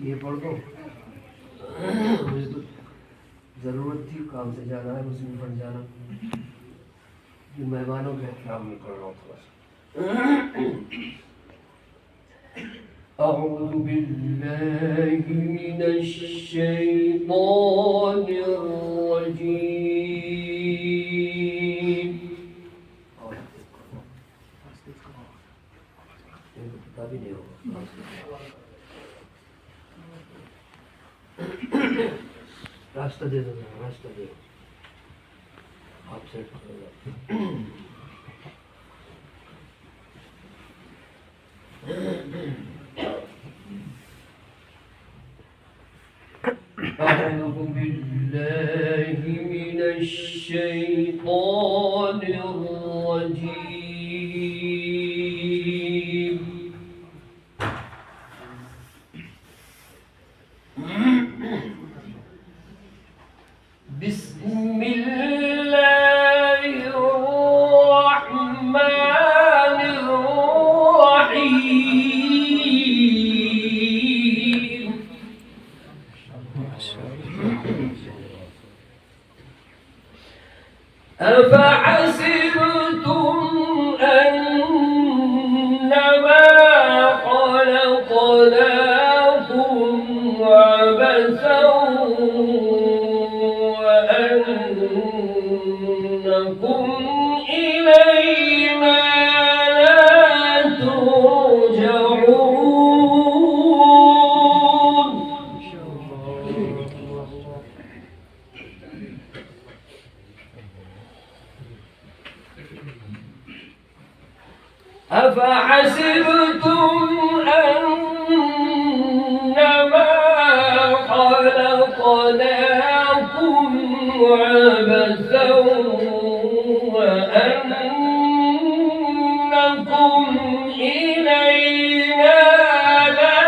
ये पढ़ दो, मुझे तो ज़रूरत थी, काम से जाना है, मुझे बन जाना, मेहमानों के एहतराम में कर रहा हूँ थोड़ा सा। أعوذ بالله من الشيطان الرجيم. रास्ता दे दो, रास्ता दे दो, आप सेट करो. أعوذ بالله من الشيطان الرجيم. بسم الله الرحمن الرحيم. أفحسبتم أنما خلقناكم عبثا وأنكم إلينا لا ترجعون. أفحسبتم أنما خلقناكم عبثا وأنكم إلينا لا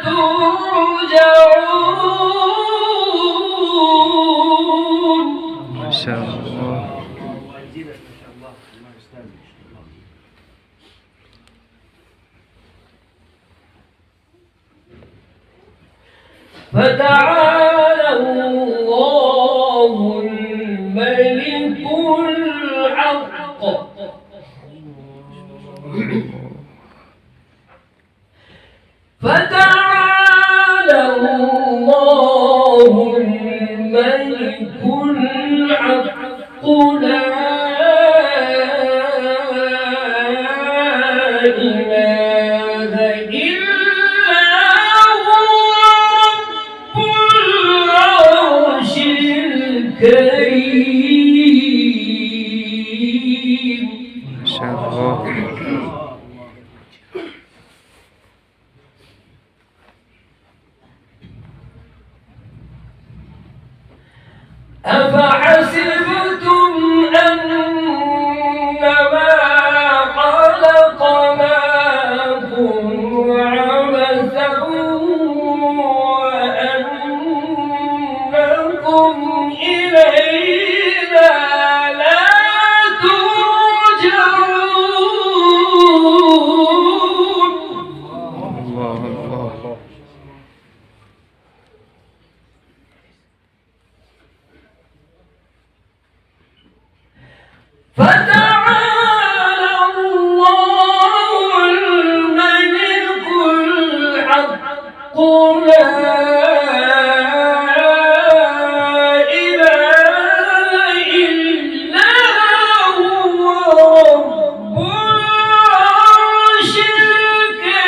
ترجعون. ما شاء الله. فتعالى الله الملك الحق. فتعالى الله الملك الحق لا إله إلا كريم. ما شاء الله. أفحسبتم أنما خلقناكم عبثا وأنكم إلينا لا ترجعون. الله الله. فتعالى الله الملك الحق لا إله إلا هو رب العرش الكريم.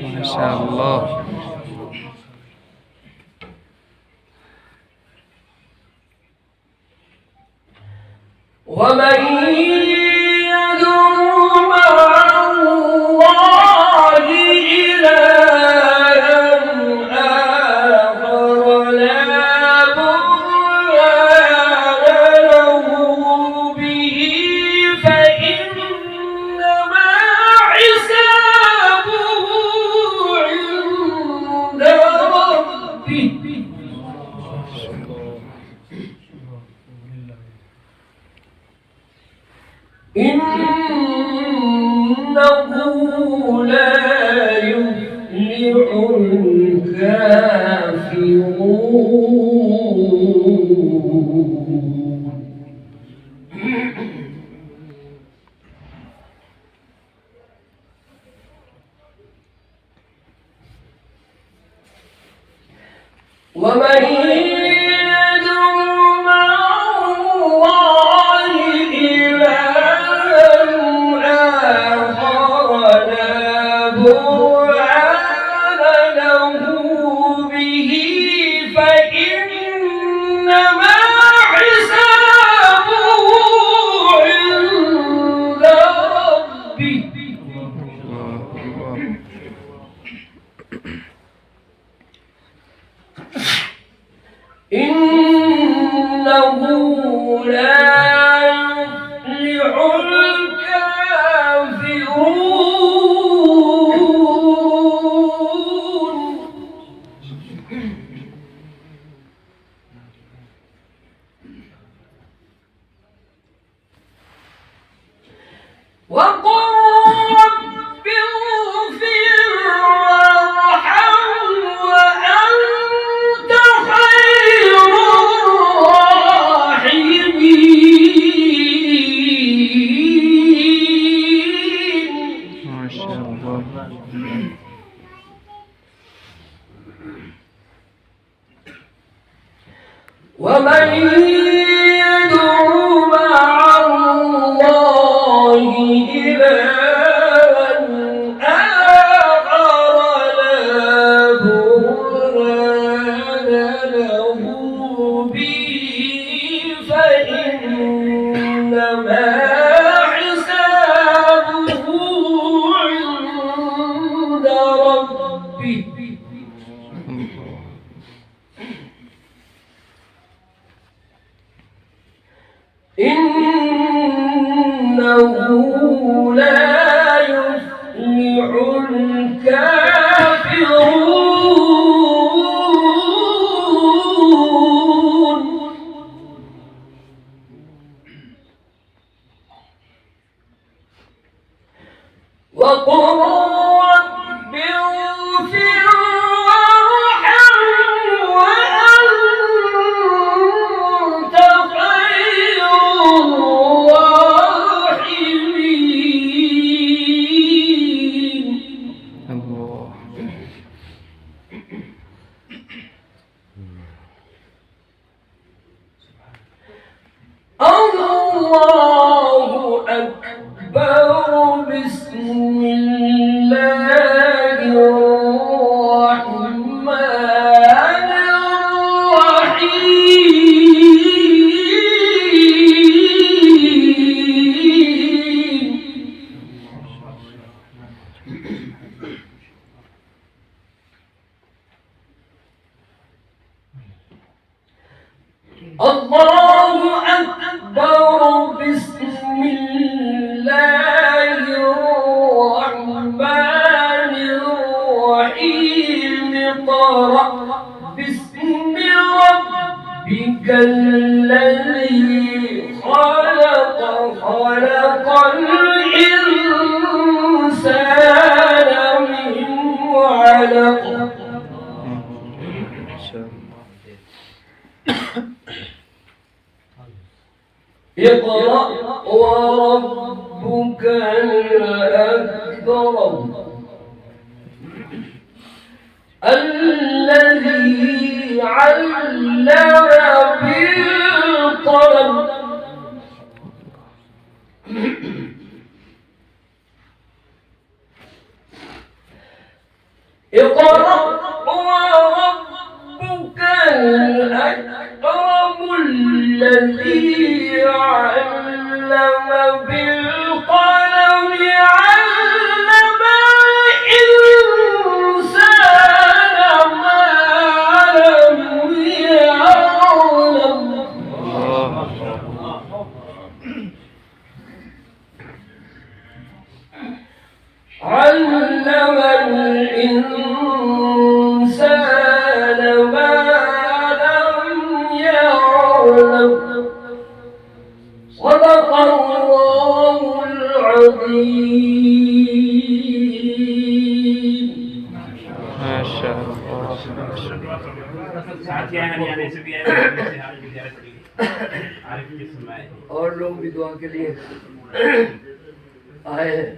ما شاء الله. ومن يدعو مع الله الرجيم माशाअल्लाह और लोग भी दुआ के लिए आए हैं।